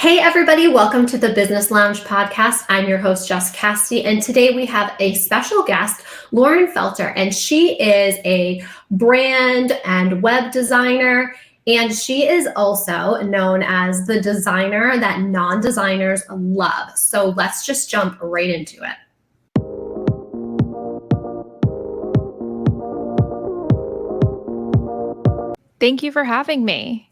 Hey, everybody, welcome to the Business Lounge podcast. I'm your host, Jess Casti, and today we have a special guest, Lauren Felter, and she is a brand and web designer, and she is also known as the designer that non-designers love. So let's just jump right into it. Thank you for having me.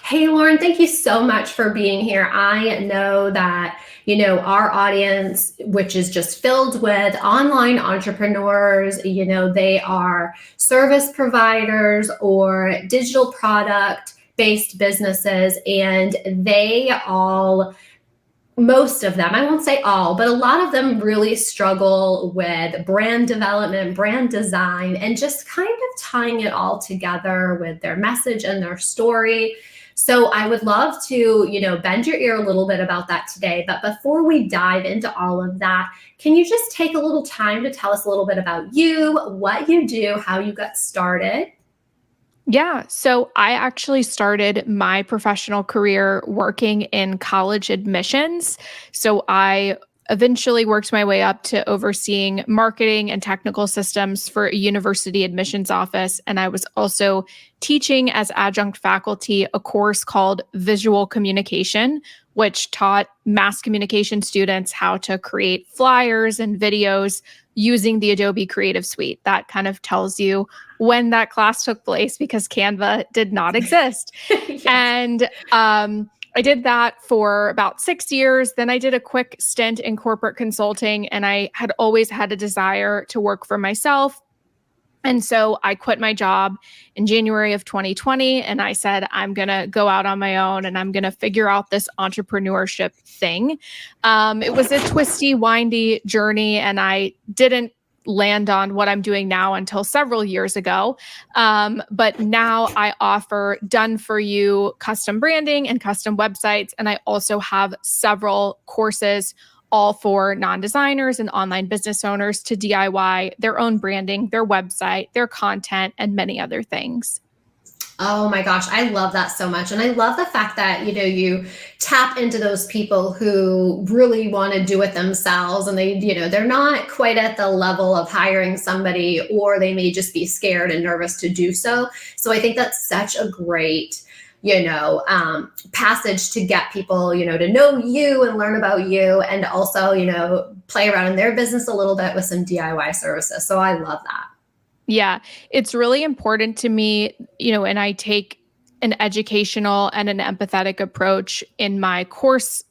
Hey, Lauren, thank you so much for being here. I know that, our audience, which is just filled with online entrepreneurs, they are service providers or digital product based businesses, and most of them, I won't say all, but a lot of them really struggle with brand development, brand design, and just kind of tying it all together with their message and their story. So I would love to, bend your ear a little bit about that today. But before we dive into all of that, can you just take a little time to tell us a little bit about you, what you do, how you got started? Yeah, so I actually started my professional career working in college admissions. So I eventually worked my way up to overseeing marketing and technical systems for a university admissions office. And I was also teaching as adjunct faculty a course called Visual Communication, which taught mass communication students how to create flyers and videos using the Adobe Creative Suite. That kind of tells you when that class took place because Canva did not exist. Yes. And I did that for about 6 years. Then I did a quick stint in corporate consulting, and I had always had a desire to work for myself. And so I quit my job in January of 2020, and I said, I'm going to go out on my own and I'm going to figure out this entrepreneurship thing. It was a twisty, windy journey, and I didn't land on what I'm doing now until several years ago. But now I offer done for you custom branding and custom websites. And I also have several courses all for non-designers and online business owners to DIY their own branding, their website, their content, and many other things. Oh my gosh, I love that so much. And I love the fact that, you tap into those people who really want to do it themselves and they're not quite at the level of hiring somebody, or they may just be scared and nervous to do so. So I think that's such a great, passage to get people, to know you and learn about you, and also, play around in their business a little bit with some DIY services. So I love that. Yeah, it's really important to me, and I take an educational and an empathetic approach in my course,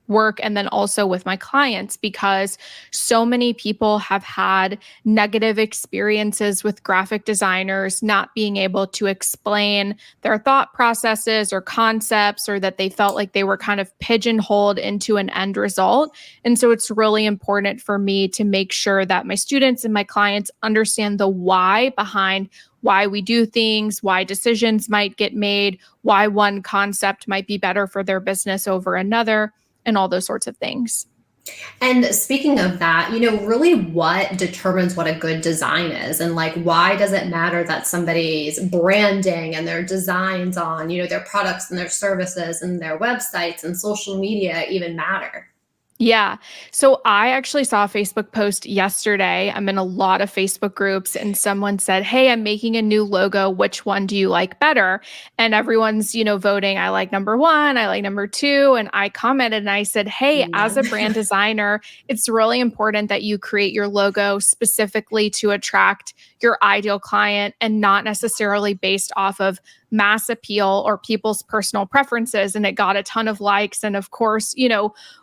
work, and then also with my clients, because so many people have had negative experiences with graphic designers not being able to explain their thought processes or concepts, or that they felt like they were kind of pigeonholed into an end result. And so it's really important for me to make sure that my students and my clients understand the why behind why we do things, why decisions might get made, why one concept might be better for their business over another, and all those sorts of things. And speaking of that, really what determines what a good design is, and like, why does it matter that somebody's branding and their designs on, their products and their services and their websites and social media even matter? Yeah. So I actually saw a Facebook post yesterday. I'm in a lot of Facebook groups, and someone said, "Hey, I'm making a new logo. Which one do you like better?" And everyone's, voting. I like number one, I like number two. And I commented and I said, "Hey, as a brand designer, it's really important that you create your logo specifically to attract your ideal client and not necessarily based off of mass appeal or people's personal preferences." And it got a ton of likes. And of course,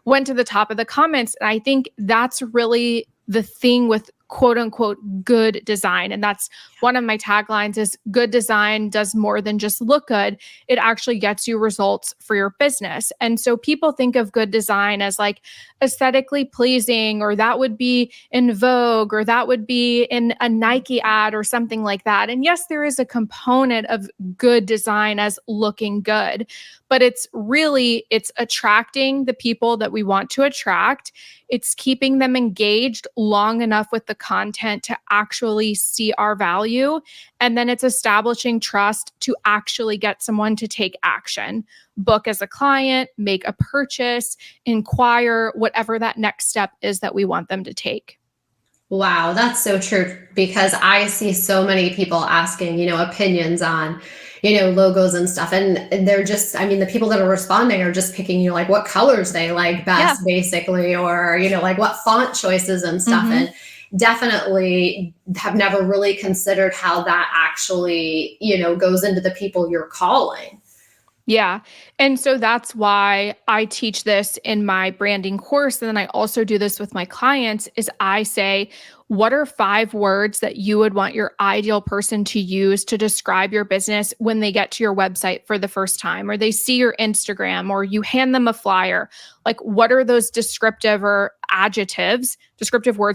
went to the top of the comments. And I think that's really the thing with quote unquote good design. And that's one of my taglines is good design does more than just look good. It actually gets you results for your business. And so people think of good design as like aesthetically pleasing, or that would be in Vogue, or that would be in a Nike ad or something like that. And yes, there is a component of good design as looking good, but it's attracting the people that we want to attract. It's keeping them engaged long enough with the content to actually see our value. And then it's establishing trust to actually get someone to take action, book as a client, make a purchase, inquire, whatever that next step is that we want them to take. Wow, that's so true because I see so many people asking, opinions on, logos and stuff. And they're just, I mean, the people that are responding are just picking, like what colors they like Yeah. best, basically, or, like what font choices and stuff. Mhm. And definitely have never really considered how that actually, goes into the people you're calling. Yeah. And so that's why I teach this in my branding course. And then I also do this with my clients is I say, what are 5 words that you would want your ideal person to use to describe your business when they get to your website for the first time, or they see your Instagram, or you hand them a flyer? Like, what are those descriptive words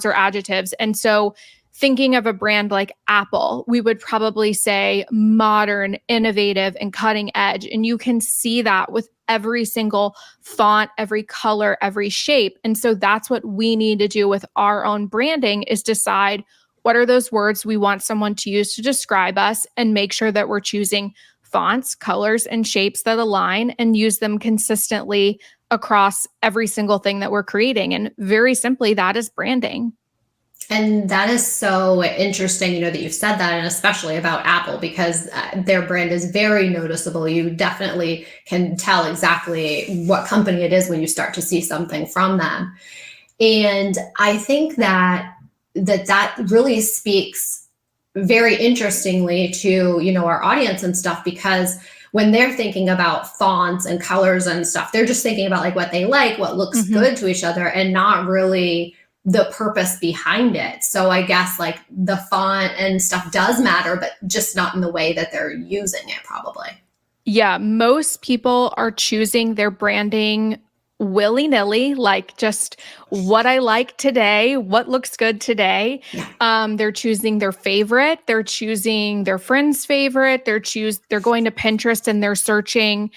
or adjectives? And so thinking of a brand like Apple, we would probably say modern, innovative, and cutting edge. And you can see that with every single font, every color, every shape. And so that's what we need to do with our own branding is decide what are those words we want someone to use to describe us and make sure that we're choosing fonts, colors, and shapes that align and use them consistently across every single thing that we're creating. And very simply, that is branding. And that is so interesting, that you've said that, and especially about Apple, because their brand is very noticeable. You definitely can tell exactly what company it is when you start to see something from them. And I think that really speaks very interestingly to, our audience and stuff, because when they're thinking about fonts and colors and stuff, they're just thinking about like what they like, what looks good to each other, and not really the purpose behind it. So I guess like the font and stuff does matter, but just not in the way that they're using it, probably. Yeah, most people are choosing their branding willy-nilly, like just what I like today, what looks good today. Yeah. They're choosing their favorite, they're choosing their friend's favorite, they're going to Pinterest and they're searching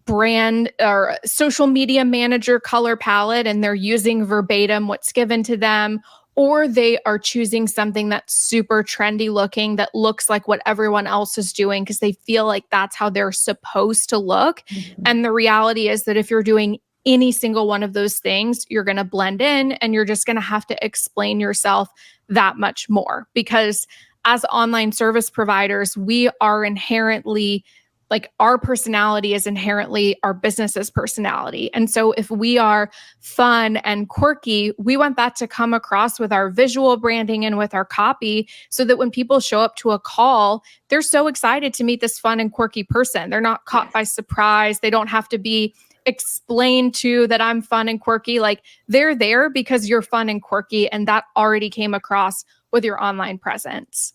brand or social media manager color palette and they're using verbatim what's given to them, or they are choosing something that's super trendy looking that looks like what everyone else is doing because they feel like that's how they're supposed to look. Mhm. And the reality is that if you're doing any single one of those things, you're going to blend in and you're just going to have to explain yourself that much more because as online service providers, we are inherently like our personality is inherently our business's personality. And so if we are fun and quirky, we want that to come across with our visual branding and with our copy so that when people show up to a call, they're so excited to meet this fun and quirky person. They're not caught by surprise. They don't have to be explained to that I'm fun and quirky. Like they're there because you're fun and quirky, and that already came across with your online presence.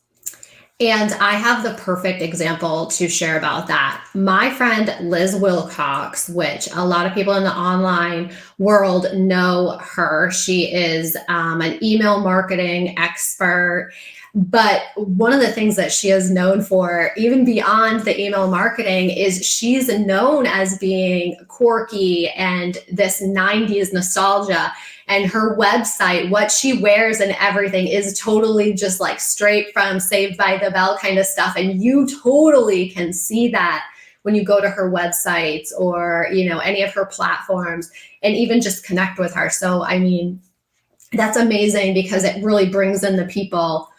And I have the perfect example to share about that. My friend Liz Wilcox, which a lot of people in the online world know her. She is an email marketing expert. But one of the things that she is known for, even beyond the email marketing, is she's known as being quirky and this 90s nostalgia. And her website, what she wears and everything is totally just like straight from Saved by the Bell kind of stuff. And you totally can see that when you go to her websites or, any of her platforms and even just connect with her. So, I mean, that's amazing because it really brings in the people,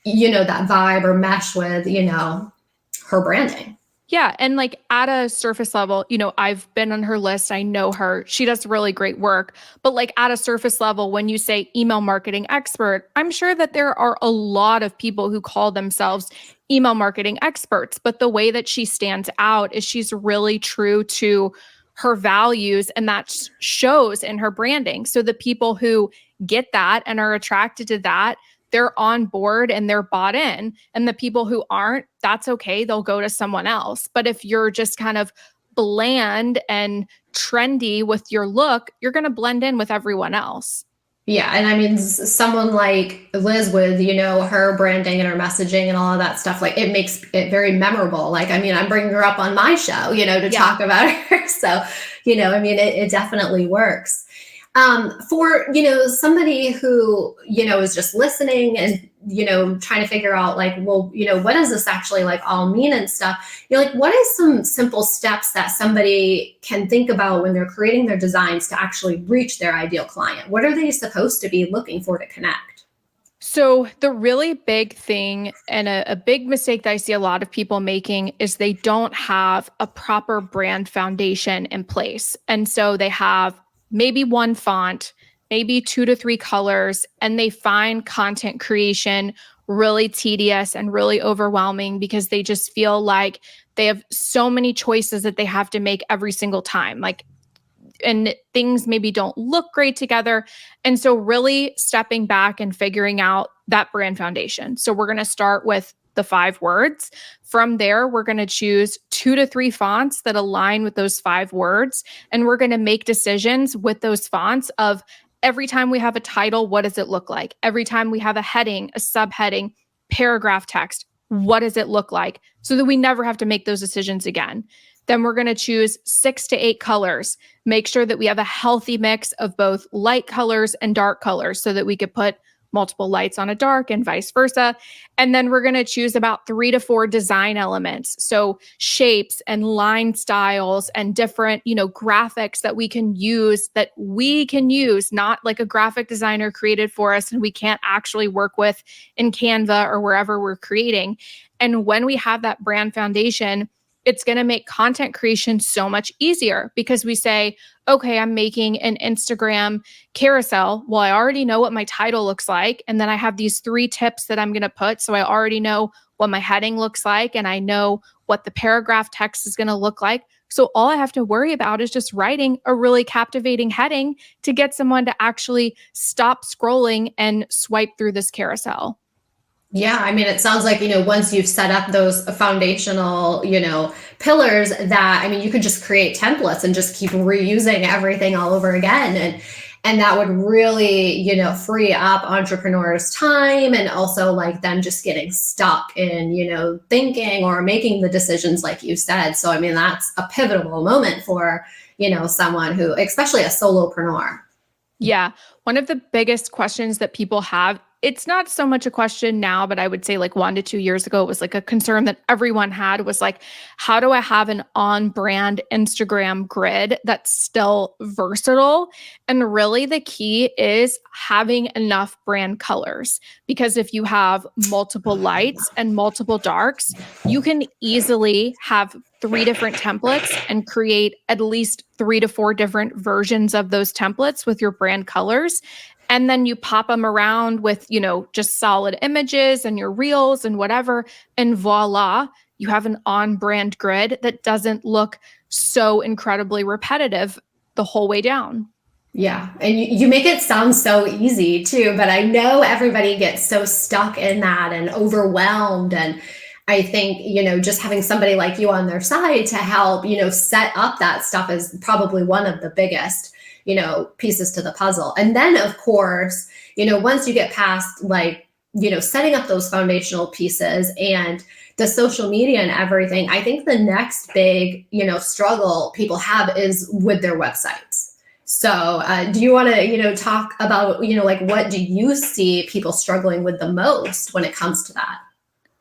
that vibe or mesh with, her branding. Yeah. And like at a surface level, I've been on her list. I know her. She does really great work. But like at a surface level, when you say email marketing expert, I'm sure that there are a lot of people who call themselves email marketing experts. But the way that she stands out is she's really true to her values, and that shows in her branding. So the people who get that and are attracted to that, they're on board and they're bought in. And the people who aren't, that's okay. They'll go to someone else. But if you're just kind of bland and trendy with your look, you're going to blend in with everyone else. Yeah. And I mean, someone like Liz with, her branding and her messaging and all of that stuff, like it makes it very memorable. Like, I mean, I'm bringing her up on my show, to talk about her. So, it definitely works. For, somebody who, is just listening and, trying to figure out like, well, what does this actually like all mean and stuff, like, what is some simple steps that somebody can think about when they're creating their designs to actually reach their ideal client? What are they supposed to be looking for to connect? So the really big thing and a big mistake that I see a lot of people making is they don't have a proper brand foundation in place. And so they have maybe one font, maybe 2 to 3 colors, and they find content creation really tedious and really overwhelming because they just feel like they have so many choices that they have to make every single time. Like, and things maybe don't look great together. And so really stepping back and figuring out that brand foundation. So we're going to start with the 5 words. From there, we're going to choose 2 to 3 fonts that align with those 5 words. And we're going to make decisions with those fonts of every time we have a title, what does it look like? Every time we have a heading, a subheading, paragraph text, what does it look like? So that we never have to make those decisions again. Then we're going to choose 6 to 8 colors. Make sure that we have a healthy mix of both light colors and dark colors so that we could put multiple lights on a dark and vice versa. And then we're going to choose about 3 to 4 design elements. So shapes and line styles and different, graphics that we can use, not like a graphic designer created for us and we can't actually work with in Canva or wherever we're creating. And when we have that brand foundation, it's going to make content creation so much easier because we say, okay, I'm making an Instagram carousel. Well, I already know what my title looks like. And then I have these 3 tips that I'm going to put. So I already know what my heading looks like. And I know what the paragraph text is going to look like. So all I have to worry about is just writing a really captivating heading to get someone to actually stop scrolling and swipe through this carousel. Yeah, I mean, it sounds like, once you've set up those foundational, pillars that, I mean, you could just create templates and just keep reusing everything all over again. And that would really, free up entrepreneurs' time and also like them just getting stuck in, thinking or making the decisions like you said. So, I mean, that's a pivotal moment for, someone who, especially a solopreneur. Yeah. One of the biggest questions that people have, it's not so much a question now, but I would say like 1 to 2 years ago, it was like a concern that everyone had was like, how do I have an on-brand Instagram grid that's still versatile? And really the key is having enough brand colors. Because if you have multiple lights and multiple darks, you can easily have 3 different templates and create at least 3 to 4 different versions of those templates with your brand colors. And then you pop them around with, just solid images and your reels and whatever. And voila, you have an on-brand grid that doesn't look so incredibly repetitive the whole way down. Yeah. And you make it sound so easy too, but I know everybody gets so stuck in that and overwhelmed. And I think, just having somebody like you on their side to help, set up that stuff is probably one of the biggest, pieces to the puzzle. And then of course, once you get past like, setting up those foundational pieces and the social media and everything, I think the next big, struggle people have is with their websites. So do you want to, talk about, like what do you see people struggling with the most when it comes to that?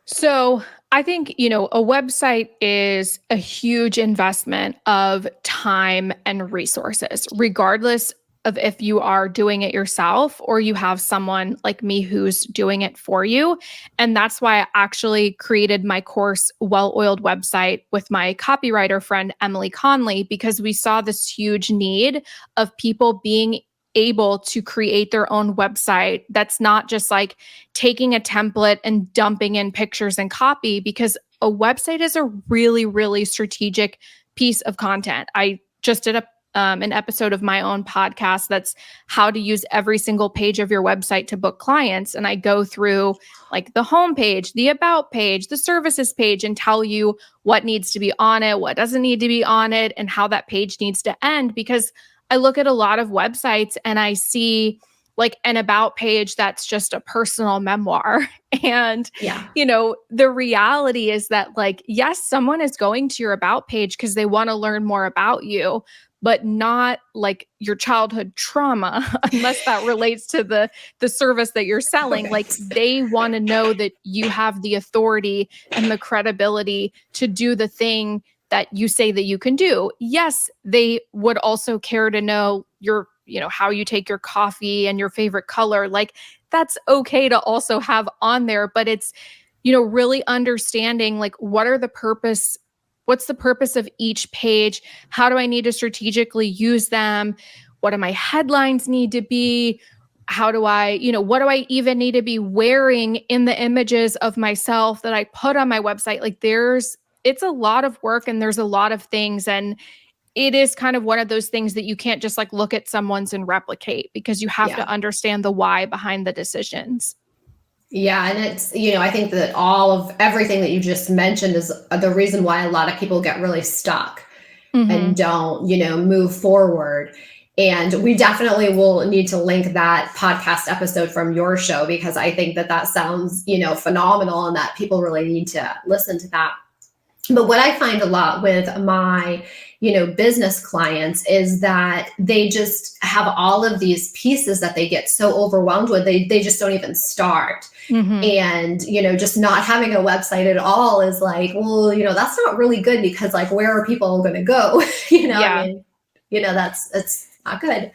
So I think, a website is a huge investment of time and resources, regardless of if you are doing it yourself or you have someone like me who's doing it for you. And that's why I actually created my course, Well-Oiled Website, with my copywriter friend, Emily Conley, because we saw this huge need of people being able to create their own website that's not just like taking a template and dumping in pictures and copy, because a website is a really, really strategic piece of content. I just did an episode of my own podcast that's how to use every single page of your website to book clients. And I go through like the homepage, the about page, the services page, and tell you what needs to be on it, what doesn't need to be on it, and how that page needs to end. Because I look at a lot of websites and I see like an about page that's just a personal memoir. And, Yeah. The reality is that like, yes, someone is going to your about page because they want to learn more about you, but not like your childhood trauma, unless that relates to the service that you're selling. Right. Like they want to know that you have the authority and the credibility to do the thing that you say that you can do. Yes, they would also care to know your, how you take your coffee and your favorite color. Like that's okay to also have on there, but it's, really understanding like what's the purpose of each page? How do I need to strategically use them? What do my headlines need to be? How do I, what do I even need to be wearing in the images of myself that I put on my website? Like it's a lot of work and there's a lot of things. And it is kind of one of those things that you can't just like look at someone's and replicate, because you have to understand the why behind the decisions. Yeah. And it's, I think that all of everything that you just mentioned is the reason why a lot of people get really stuck and don't, move forward. And we definitely will need to link that podcast episode from your show, because I think that sounds, phenomenal, and that people really need to listen to that. But what I find a lot with my, business clients is that they just have all of these pieces that they get so overwhelmed with, they just don't even start. And, just not having a website at all is like, well, that's not really good, because like, where are people going to go? I mean, it's not good.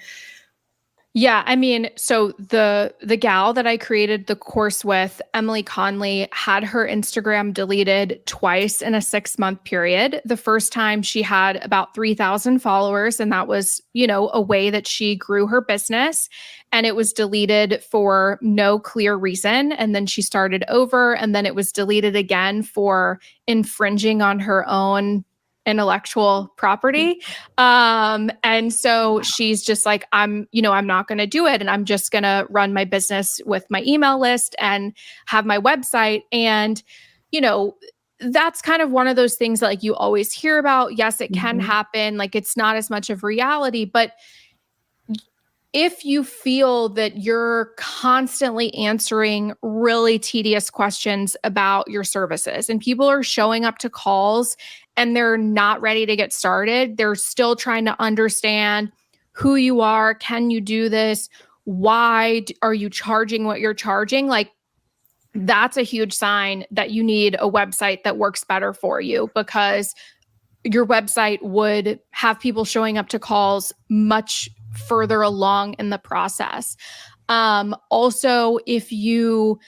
Yeah, I mean, so the gal that I created the course with, Emily Conley, had her Instagram deleted twice in a 6-month period. The first time she had about 3,000 followers, and that was, a way that she grew her business. And it was deleted for no clear reason. And then she started over, and then it was deleted again for infringing on her own intellectual property. And so she's just like, I'm not going to do it. And I'm just going to run my business with my email list and have my website. And, that's kind of one of those things that like you always hear about. Yes, it can happen. Like it's not as much of reality, but if you feel that you're constantly answering really tedious questions about your services and people are showing up to calls and they're not ready to get started, they're still trying to understand who you are, can you do this, why are you charging what you're charging? Like that's a huge sign that you need a website that works better for you, because your website would have people showing up to calls much further along in the process. Also, if you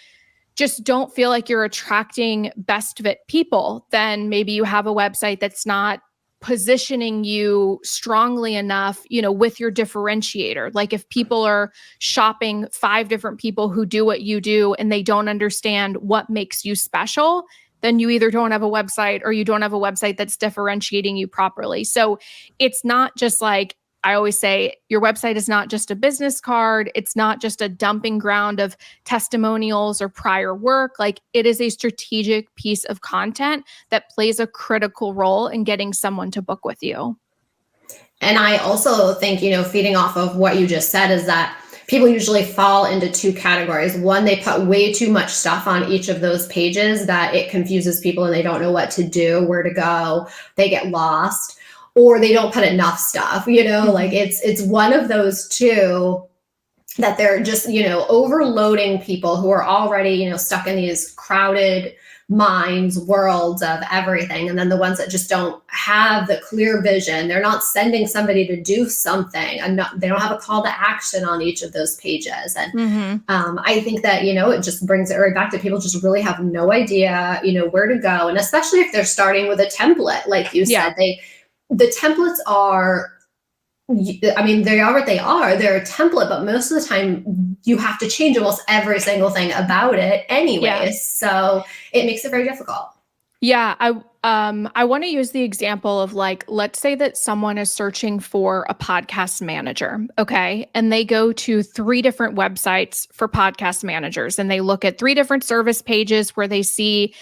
just don't feel like you're attracting best fit people, then maybe you have a website that's not positioning you strongly enough, with your differentiator. Like if people are shopping 5 different people who do what you do and they don't understand what makes you special, then you either don't have a website or you don't have a website that's differentiating you properly. So it's not just like, I always say, your website is not just a business card. It's not just a dumping ground of testimonials or prior work. Like it is a strategic piece of content that plays a critical role in getting someone to book with you. And I also think, feeding off of what you just said, is that people usually fall into 2 categories. One, they put way too much stuff on each of those pages that it confuses people and they don't know what to do, where to go, they get lost. Or they don't put enough stuff, like it's one of those 2 that they're just, overloading people who are already, stuck in these crowded minds, worlds of everything. And then the ones that just don't have the clear vision, they're not sending somebody to do something, and they don't have a call to action on each of those pages. And I think that, it just brings it right back to people just really have no idea, where to go. And especially if they're starting with a template, like you said, the templates are, they are what they are. They're a template, but most of the time you have to change almost every single thing about it anyways. Yeah. So it makes it very difficult. Yeah. I want to use the example of like, let's say that someone is searching for a podcast manager. Okay. And they go to 3 different websites for podcast managers, and they look at 3 different service pages where they see,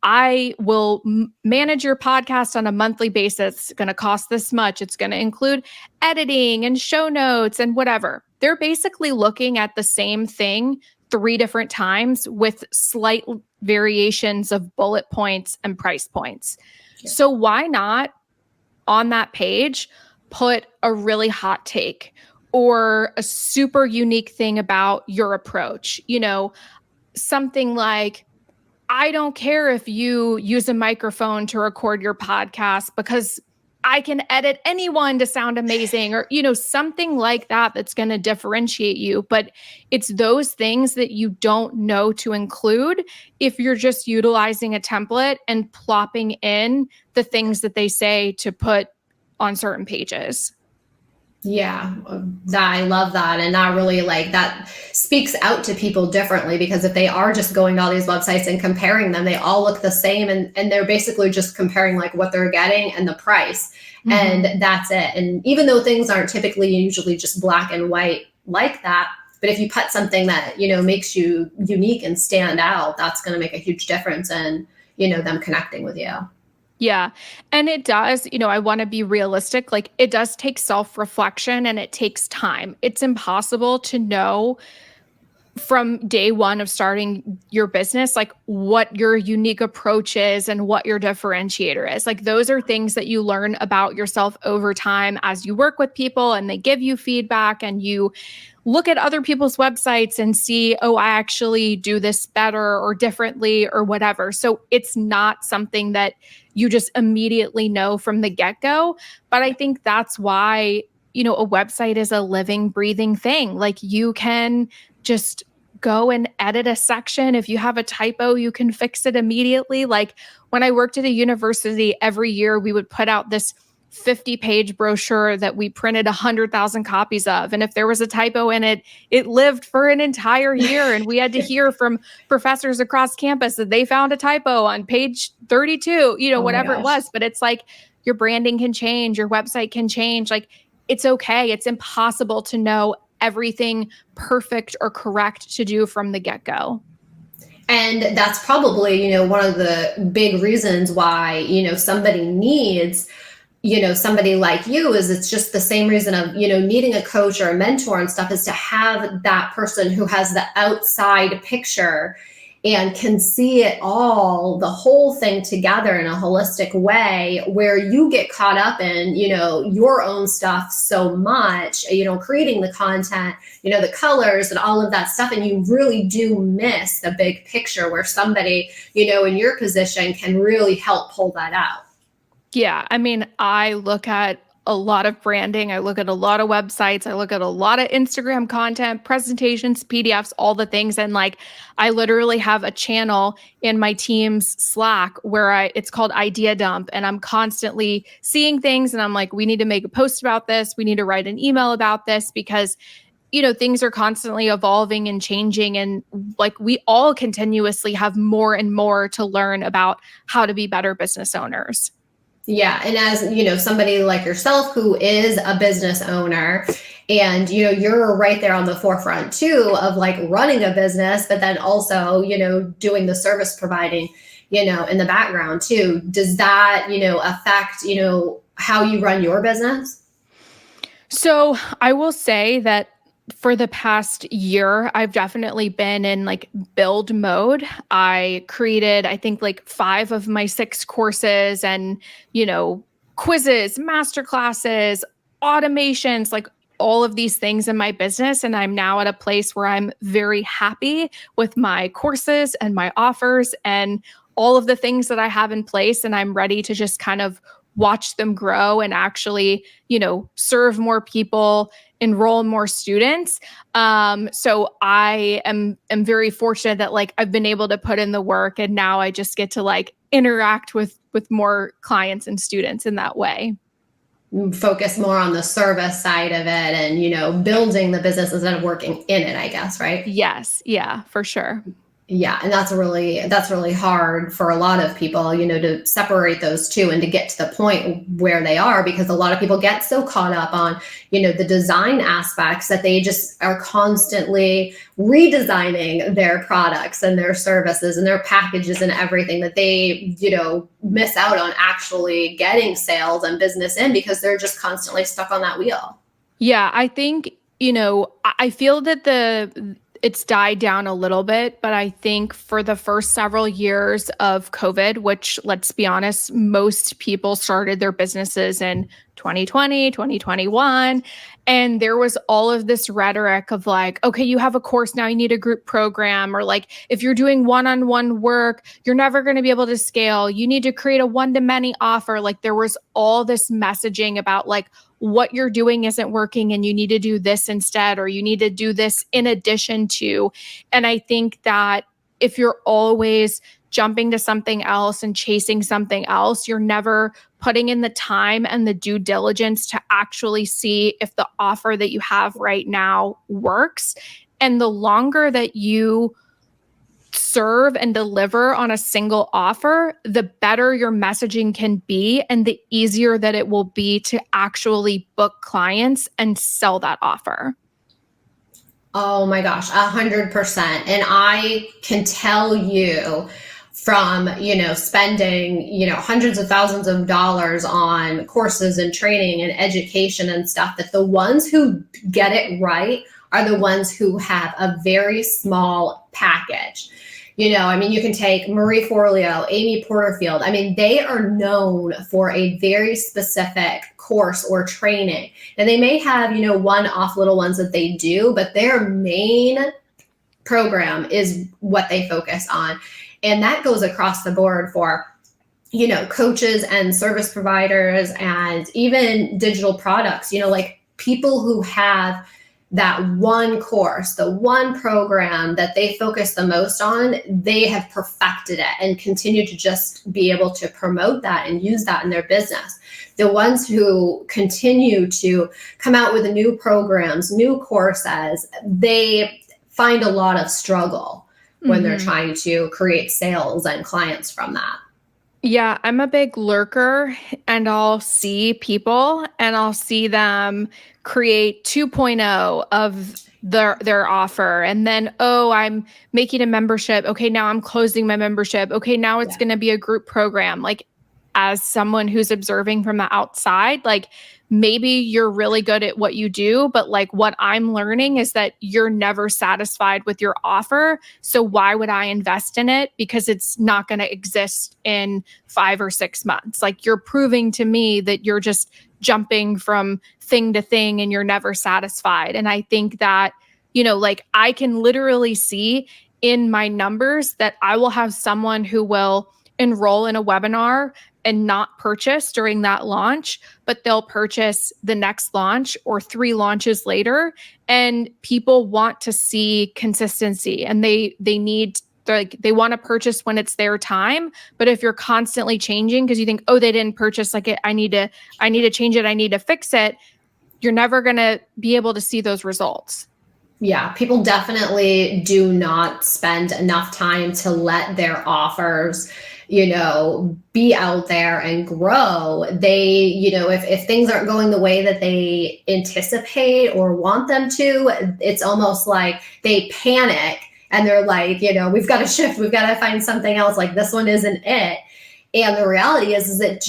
I will manage your podcast on a monthly basis. It's going to cost this much. It's going to include editing and show notes and whatever. They're basically looking at the same thing 3 different times with slight variations of bullet points and price points. Yeah. So why not on that page put a really hot take or a super unique thing about your approach. Something like, I don't care if you use a microphone to record your podcast because I can edit anyone to sound amazing, or, something like that that's going to differentiate you. But it's those things that you don't know to include if you're just utilizing a template and plopping in the things that they say to put on certain pages. Yeah, I love that. And that really that speaks out to people differently, because if they are just going to all these websites and comparing them, they all look the same, and they're basically just comparing what they're getting and the price. Mm-hmm. And that's it. And even though things aren't typically usually just black and white like that, but if you put something that, makes you unique and stand out, that's going to make a huge difference in, them connecting with you. Yeah. And it does, I want to be realistic. It does take self-reflection and it takes time. It's impossible to know from day one of starting your business, what your unique approach is and what your differentiator is. Those are things that you learn about yourself over time as you work with people and they give you feedback and you look at other people's websites and see, oh, I actually do this better or differently or whatever. So it's not something that you just immediately know from the get-go. But I think that's why, a website is a living, breathing thing. You can just go and edit a section. If you have a typo, you can fix it immediately. When I worked at a university, every year we would put out this 50-page brochure that we printed 100,000 copies of. And if there was a typo in it, it lived for an entire year. And we had to hear from professors across campus that they found a typo on page 32, whatever it was. But it's your branding can change, your website can change. It's okay. It's impossible to know everything perfect or correct to do from the get-go. And that's probably, one of the big reasons why, somebody needs somebody like you. Is it's just the same reason of, needing a coach or a mentor and stuff, is to have that person who has the outside picture and can see it all, the whole thing together in a holistic way, where you get caught up in, your own stuff so much, creating the content, the colors and all of that stuff. And you really do miss the big picture where somebody, in your position can really help pull that out. Yeah. I mean, I look at a lot of branding. I look at a lot of websites. I look at a lot of Instagram content, presentations, PDFs, all the things. And I literally have a channel in my team's Slack where it's called Idea Dump. And I'm constantly seeing things and I'm like, we need to make a post about this. We need to write an email about this, because things are constantly evolving and changing. And we all continuously have more and more to learn about how to be better business owners. Yeah. And as, somebody like yourself who is a business owner, and, you're right there on the forefront too of running a business, but then also, doing the service providing, in the background too. Does that, affect, how you run your business? So I will say that for the past year, I've definitely been in build mode. I created, I think 5 of my 6 courses and, quizzes, masterclasses, automations, all of these things in my business. And I'm now at a place where I'm very happy with my courses and my offers and all of the things that I have in place. And I'm ready to just kind of watch them grow and actually, serve more people, enroll more students. So I am very fortunate that I've been able to put in the work, and now I just get to interact with more clients and students in that way. Focus more on the service side of it and, building the business instead of working in it, I guess, right? Yes. Yeah, for sure. Yeah. And that's really hard for a lot of people, to separate those two and to get to the point where they are, because a lot of people get so caught up on, the design aspects that they just are constantly redesigning their products and their services and their packages and everything, that they, miss out on actually getting sales and business in, because they're just constantly stuck on that wheel. Yeah. I think, I feel that it's died down a little bit, but I think for the first several years of COVID, which, let's be honest, most people started their businesses in 2020, 2021. And there was all of this rhetoric of like, okay, you have a course now, you need a group program, or like, if you're doing one-on-one work, you're never going to be able to scale. You need to create a one-to-many offer. Like there was all this messaging about like what you're doing isn't working and you need to do this instead, or you need to do this in addition to. And I think that if you're always jumping to something else and chasing something else, you're never putting in the time and the due diligence to actually see if the offer that you have right now works. And the longer that you serve and deliver on a single offer, the better your messaging can be and the easier that it will be to actually book clients and sell that offer. Oh my gosh, 100%. And I can tell you from, spending, hundreds of thousands of dollars on courses and training and education and stuff, that the ones who get it right are the ones who have a very small package. You can take Marie Forleo, Amy Porterfield. They are known for a very specific course or training. And they may have, one-off little ones that they do, but their main program is what they focus on. And that goes across the board for, coaches and service providers and even digital products, like people who have that one course, the one program that they focus the most on, they have perfected it and continue to just be able to promote that and use that in their business. The ones who continue to come out with new programs, new courses, they find a lot of struggle when they're trying to create sales and clients from that. Yeah, I'm a big lurker and I'll see people and I'll see them create 2.0 of their offer. And then, I'm making a membership. Okay, now I'm closing my membership. Okay, now it's going to be a group program. Like as someone who's observing from the outside, like maybe you're really good at what you do, but like what I'm learning is that you're never satisfied with your offer. So why would I invest in it? Because it's not going to exist in 5 or 6 months. Like you're proving to me that you're just jumping from thing to thing and you're never satisfied. And I think that, like I can literally see in my numbers that I will have someone who will enroll in a webinar and not purchase during that launch, but they'll purchase the next launch or 3 launches later. And people want to see consistency and they want to purchase when it's their time. But if you're constantly changing because you think, they didn't purchase like it, I need to change it, I need to fix it, you're never going to be able to see those results. Yeah, people definitely do not spend enough time to let their offers, be out there and grow. They, if things aren't going the way that they anticipate or want them to, it's almost like they panic and they're like, we've got to shift, we've got to find something else. Like this one isn't it. And the reality is that,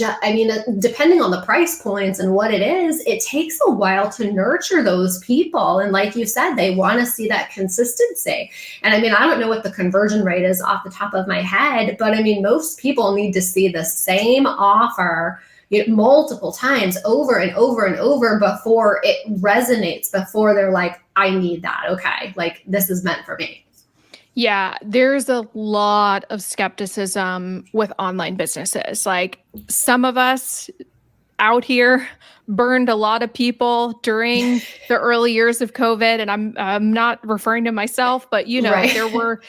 depending on the price points and what it is, it takes a while to nurture those people. And like you said, they want to see that consistency. And I don't know what the conversion rate is off the top of my head, but most people need to see the same offer multiple times over and over and over before it resonates, before they're like, I need that. Okay, like this is meant for me. Yeah, there's a lot of skepticism with online businesses. Like some of us out here burned a lot of people during the early years of COVID. And I'm not referring to myself, but right. There were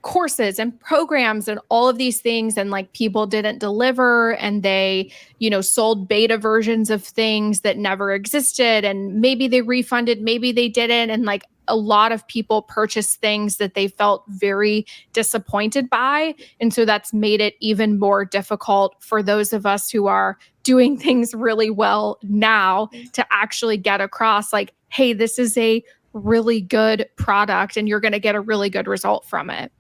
courses and programs and all of these things. And like people didn't deliver and they, sold beta versions of things that never existed. And maybe they refunded, maybe they didn't. And like a lot of people purchased things that they felt very disappointed by. And so that's made it even more difficult for those of us who are doing things really well now to actually get across like, hey, this is a really good product and you're going to get a really good result from it.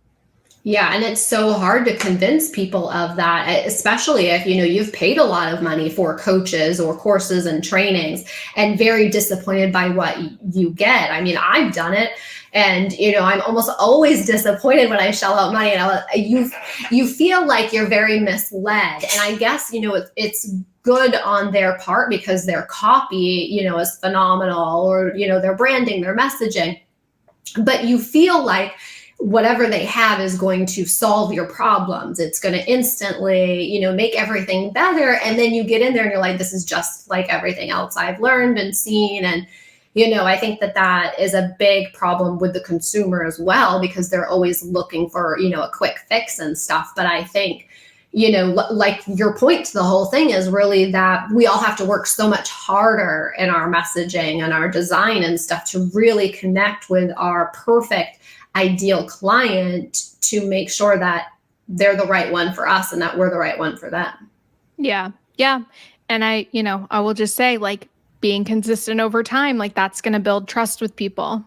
Yeah. And it's so hard to convince people of that, especially if, you've paid a lot of money for coaches or courses and trainings and very disappointed by what you get. I've done it and, I'm almost always disappointed when I shell out money and you feel like you're very misled. And I guess, it's good on their part because their copy, is phenomenal, or, their branding, their messaging, but you feel like whatever they have is going to solve your problems. It's going to instantly, make everything better. And then you get in there and you're like, this is just like everything else I've learned and seen. And, I think that is a big problem with the consumer as well, because they're always looking for, a quick fix and stuff. But I think, like your point to the whole thing is really that we all have to work so much harder in our messaging and our design and stuff to really connect with our perfect ideal client, to make sure that they're the right one for us and that we're the right one for them. Yeah. Yeah. And I will just say, like, being consistent over time, like, that's going to build trust with people.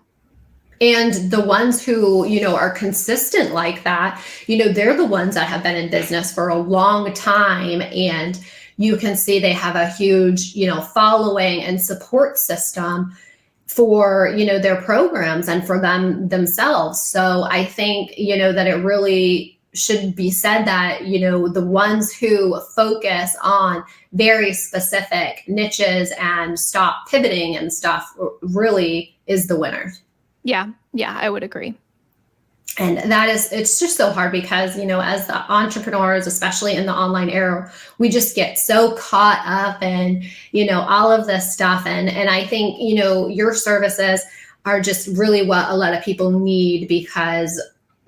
And the ones who, are consistent like that, they're the ones that have been in business for a long time. And you can see they have a huge, following and support system for, their programs and for themselves. So I think, that it really should be said that, the ones who focus on very specific niches and stop pivoting and stuff really is the winner. Yeah. Yeah, I would agree. And it's just so hard because, as the entrepreneurs, especially in the online era, we just get so caught up in, all of this stuff. And I think, your services are just really what a lot of people need, because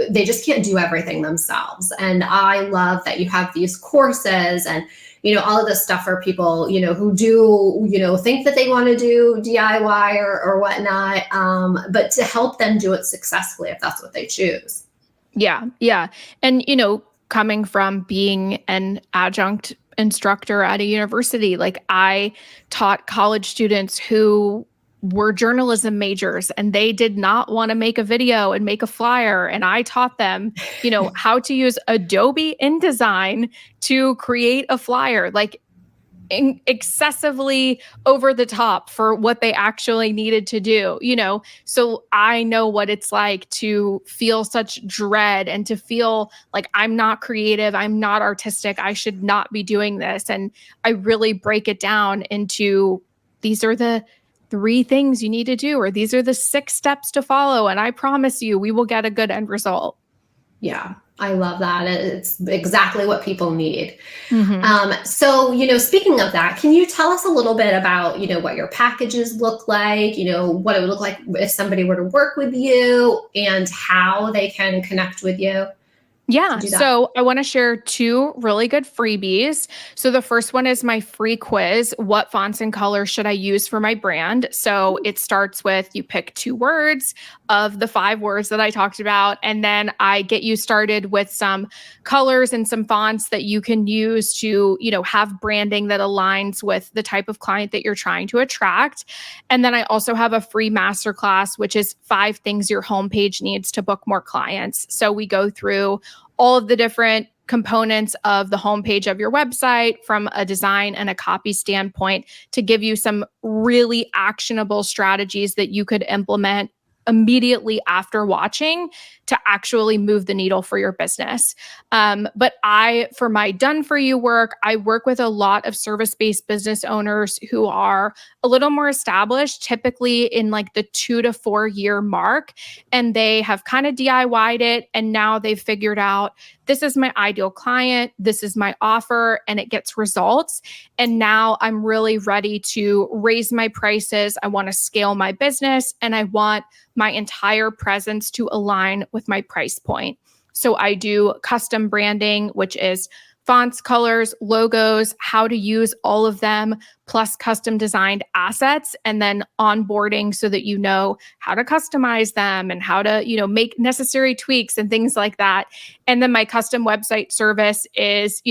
they just can't do everything themselves. And I love that you have these courses and, all of this stuff for people, who do, think that they want to do DIY or whatnot, but to help them do it successfully if that's what they choose. Yeah. Yeah. And, coming from being an adjunct instructor at a university, like, I taught college students who were journalism majors and they did not want to make a video and make a flyer. And I taught them, how to use Adobe InDesign to create a flyer, like excessively over the top for what they actually needed to do, So I know what it's like to feel such dread and to feel like I'm not creative, I'm not artistic, I should not be doing this. And I really break it down into, these are the 3 things you need to do, or these are the 6 steps to follow. And I promise you, we will get a good end result. Yeah, I love that. It's exactly what people need. Mm-hmm. So, speaking of that, can you tell us a little bit about, what your packages look like, what it would look like if somebody were to work with you, and how they can connect with you? Yeah. So I want to share 2 really good freebies. So the first one is my free quiz. What fonts and colors should I use for my brand? So it starts with, you pick 2 words of the 5 words that I talked about. And then I get you started with some colors and some fonts that you can use to, have branding that aligns with the type of client that you're trying to attract. And then I also have a free masterclass, which is 5 things your homepage needs to book more clients. So we go through all of the different components of the homepage of your website from a design and a copy standpoint to give you some really actionable strategies that you could implement immediately after watching to actually move the needle for your business. But for my done for you work, I work with a lot of service-based business owners who are a little more established, typically in like the 2 to 4 year mark. And they have kind of DIY'd it. And now they've figured out, this is my ideal client, this is my offer, and it gets results. And now I'm really ready to raise my prices. I want to scale my business, and I want my entire presence to align with my price point. So I do custom branding, which is fonts, colors, logos, how to use all of them, plus custom designed assets, and then onboarding so that you know how to customize them and how to, make necessary tweaks and things like that. And then my custom website service is,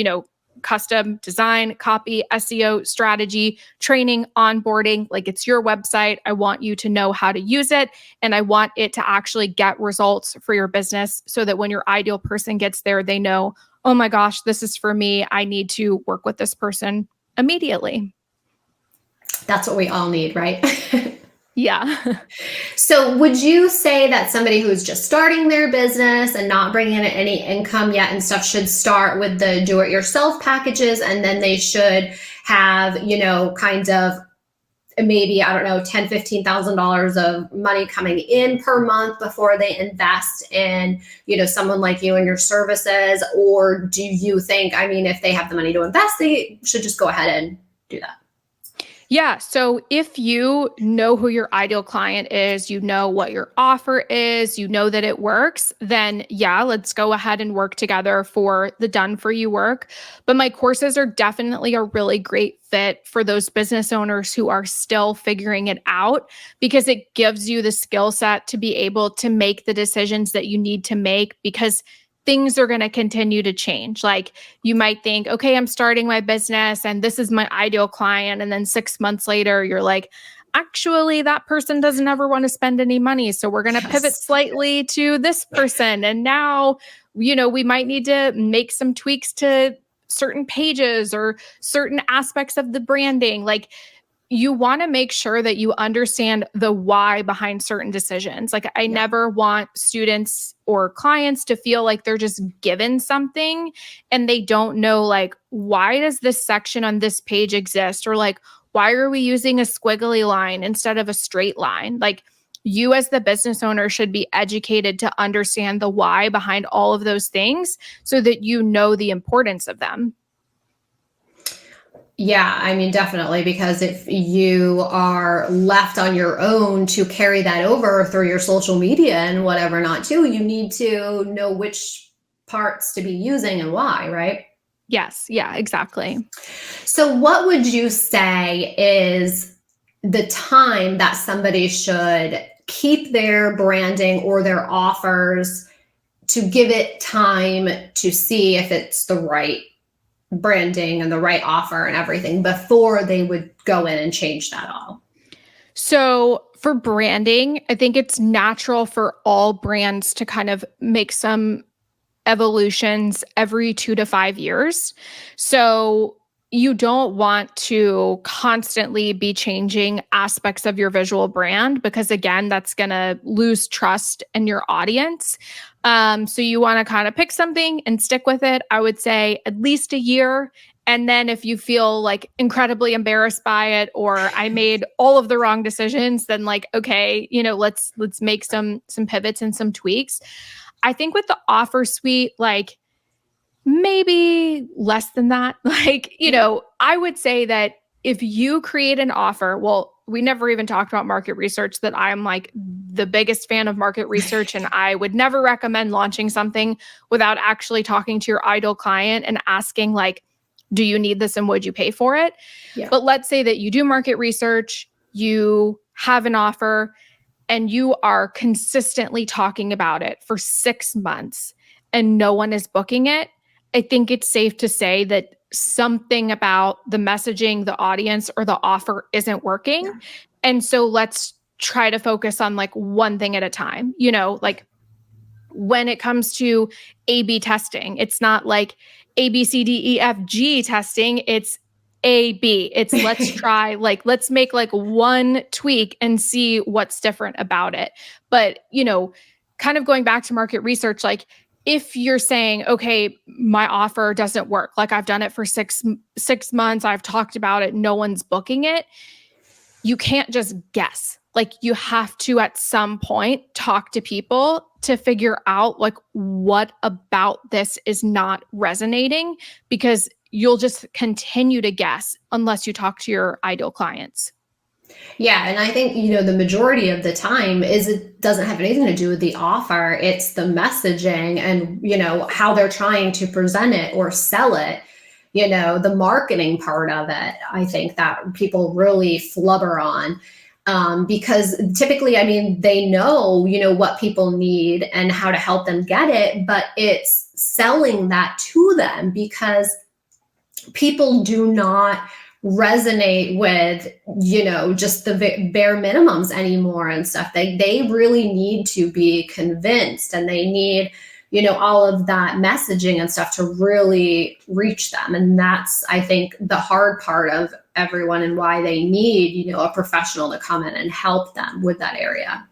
custom design, copy, SEO, strategy, training, onboarding. Like, it's your website. I want you to know how to use it, and I want it to actually get results for your business so that when your ideal person gets there, they know, oh my gosh, this is for me. I need to work with this person immediately. That's what we all need, right? Yeah. So would you say that somebody who's just starting their business and not bringing in any income yet and stuff should start with the do-it-yourself packages, and then they should have, kind of maybe, I don't know, $10,000, $15,000 of money coming in per month before they invest in, someone like you and your services? Or do you think, if they have the money to invest, they should just go ahead and do that? Yeah. So if you know who your ideal client is, you know what your offer is, you know that it works, then yeah, let's go ahead and work together for the done for you work. But my courses are definitely a really great fit for those business owners who are still figuring it out, because it gives you the skill set to be able to make the decisions that you need to make, because things are going to continue to change. Like, you might think, okay, I'm starting my business and this is my ideal client. And then 6 months later, you're like, actually, that person doesn't ever want to spend any money. So we're going to pivot Yes. slightly to this person. And now, we might need to make some tweaks to certain pages or certain aspects of the branding. Like, you want to make sure that you understand the why behind certain decisions. Like, I never want students or clients to feel like they're just given something and they don't know, like, why does this section on this page exist? Or like, why are we using a squiggly line instead of a straight line? Like, you as the business owner should be educated to understand the why behind all of those things so that you know the importance of them. Yeah, definitely, because if you are left on your own to carry that over through your social media and whatever not too, you need to know which parts to be using and why, right? Yes. Yeah, exactly. So what would you say is the time that somebody should keep their branding or their offers, to give it time to see if it's the right branding and the right offer and everything before they would go in and change that all? So for branding, I think it's natural for all brands to kind of make some evolutions every 2 to 5 years. So you don't want to constantly be changing aspects of your visual brand, because again, that's going to lose trust in your audience. So you want to kind of pick something and stick with it. I would say at least a year. And then if you feel like incredibly embarrassed by it, or I made all of the wrong decisions, then like, okay, let's make some pivots and some tweaks. I think with the offer suite, like maybe less than that. Like, I would say that if you create an offer, well, we never even talked about market research, that I'm like the biggest fan of market research. And I would never recommend launching something without actually talking to your ideal client and asking, like, do you need this and would you pay for it? Yeah. But let's say that you do market research, you have an offer, and you are consistently talking about it for 6 months and no one is booking it. I think it's safe to say that something about the messaging, the audience, or the offer isn't working. Yeah. And so let's try to focus on like one thing at a time. Like when it comes to A/B testing, it's not like A, B, C, D, E, F, G testing. It's A, B. It's let's try, like, let's make like one tweak and see what's different about it. But, kind of going back to market research, like if you're saying, okay, my offer doesn't work, like I've done it for six months, I've talked about it, no one's booking it. You can't just guess. Like you have to at some point talk to people to figure out like what about this is not resonating, because you'll just continue to guess unless you talk to your ideal clients. Yeah, and I think, the majority of the time is it doesn't have anything to do with the offer. It's the messaging and, how they're trying to present it or sell it, the marketing part of it. I think that people really flubber on. Because typically, they know, what people need and how to help them get it, but it's selling that to them, because people do not resonate with, just the bare minimums anymore and stuff. They really need to be convinced, and they need, all of that messaging and stuff to really reach them. And that's, I think, the hard part of everyone and why they need, a professional to come in and help them with that area.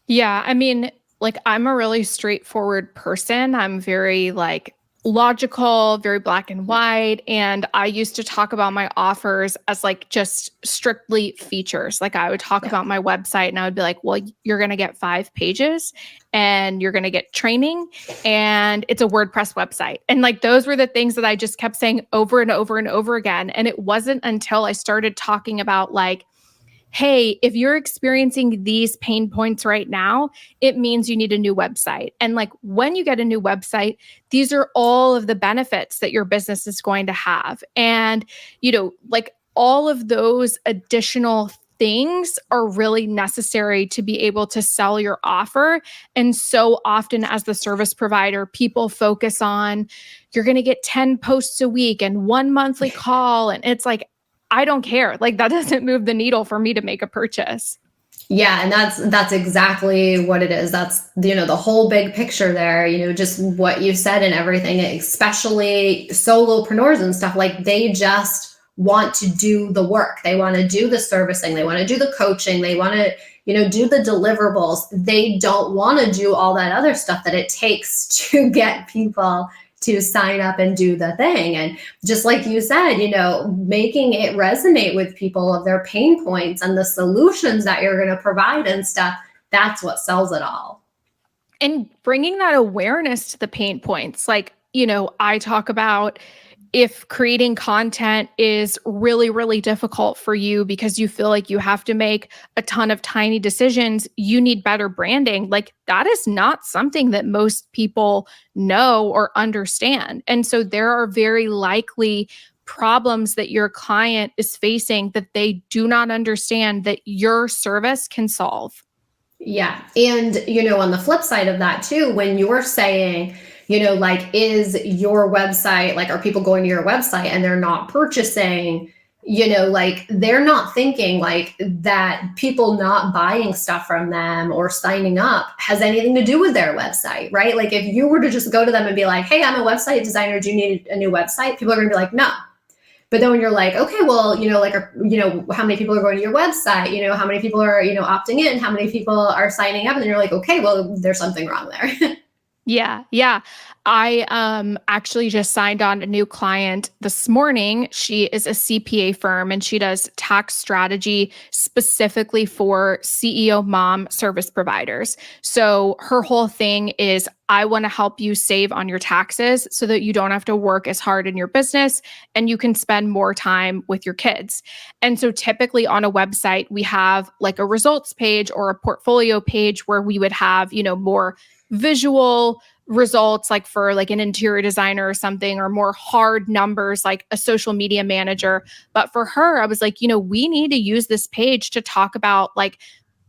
Yeah, I mean, like I'm a really straightforward person. I'm very like logical, very black and white. And I used to talk about my offers as like just strictly features. Like I would talk about my website and I would be like, well, you're going to get 5 pages and you're going to get training and it's a WordPress website. And like those were the things that I just kept saying over and over and over again. And it wasn't until I started talking about like, hey, if you're experiencing these pain points right now, it means you need a new website. And like when you get a new website, these are all of the benefits that your business is going to have. And, like all of those additional things are really necessary to be able to sell your offer. And so often as the service provider, people focus on you're going to get 10 posts a week and 1 monthly call. And it's like, I don't care. Like that doesn't move the needle for me to make a purchase. Yeah, and that's exactly what it is. That's, the whole big picture there, just what you said and everything, especially solopreneurs and stuff, like they just want to do the work. They want to do the servicing. They want to do the coaching. They want to, do the deliverables. They don't want to do all that other stuff that it takes to get people to sign up and do the thing. And just like you said, making it resonate with people of their pain points and the solutions that you're going to provide and stuff, that's what sells it all. And bringing that awareness to the pain points. Like, I talk about if creating content is really, really difficult for you because you feel like you have to make a ton of tiny decisions, you need better branding. Like that is not something that most people know or understand. And so there are very likely problems that your client is facing that they do not understand that your service can solve. Yeah. And, on the flip side of that too, when you're saying, like, is your website, like, are people going to your website and they're not purchasing, like they're not thinking like that people not buying stuff from them or signing up has anything to do with their website, right? Like if you were to just go to them and be like, hey, I'm a website designer. Do you need a new website? People are going to be like, no. But then when you're like, okay, well, like, how many people are going to your website? How many people are, opting in? How many people are signing up? And then you're like, okay, well, there's something wrong there. Yeah. Yeah. I actually just signed on a new client this morning. She is a CPA firm and she does tax strategy specifically for CEO mom service providers. So her whole thing is I want to help you save on your taxes so that you don't have to work as hard in your business and you can spend more time with your kids. And so typically on a website, we have like a results page or a portfolio page where we would have, more visual results like for like an interior designer or something, or more hard numbers like a social media manager. But for her, I was like, we need to use this page to talk about like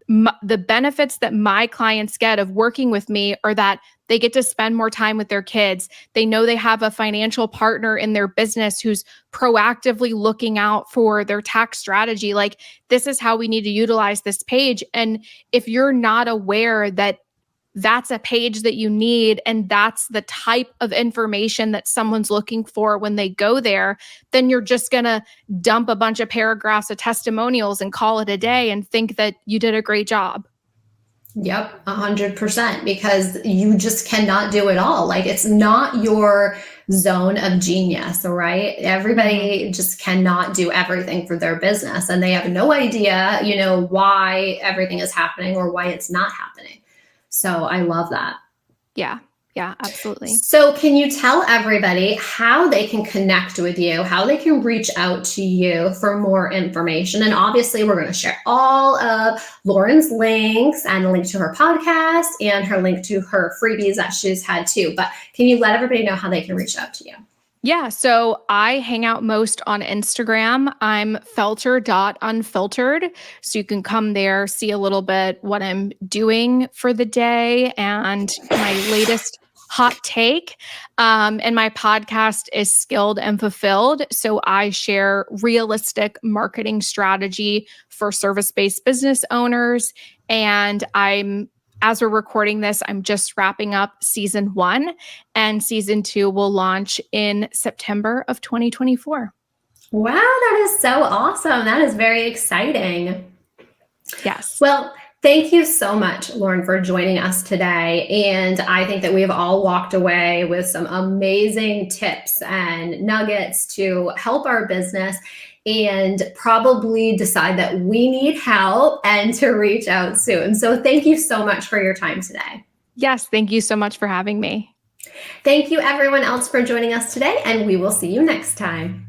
the benefits that my clients get of working with me are that they get to spend more time with their kids. They know they have a financial partner in their business who's proactively looking out for their tax strategy. Like this is how we need to utilize this page. And if you're not aware that that's a page that you need and that's the type of information that someone's looking for when they go there, then you're just going to dump a bunch of paragraphs of testimonials and call it a day and think that you did a great job. Yep, 100%, because you just cannot do it all. Like it's not your zone of genius, right? Everybody just cannot do everything for their business and they have no idea, why everything is happening or why it's not happening. So I love that. Yeah. Yeah, absolutely. So can you tell everybody how they can connect with you, how they can reach out to you for more information? And obviously we're going to share all of Lauren's links and a link to her podcast and her link to her freebies that she's had too. But can you let everybody know how they can reach out to you? Yeah, so I hang out most on Instagram. I'm felter.unfiltered. So you can come there, see a little bit what I'm doing for the day and my latest hot take. And my podcast is Skilled and Fulfilled. So I share realistic marketing strategy for service-based business owners. And as we're recording this, I'm just wrapping up season 1 and season 2 will launch in September of 2024. Wow, that is so awesome. That is very exciting. Yes. Well, thank you so much, Lauren, for joining us today. And I think that we've all walked away with some amazing tips and nuggets to help our business and probably decide that we need help and to reach out soon. So thank you so much for your time today. Yes. Thank you so much for having me. Thank you, everyone else, for joining us today, and we will see you next time.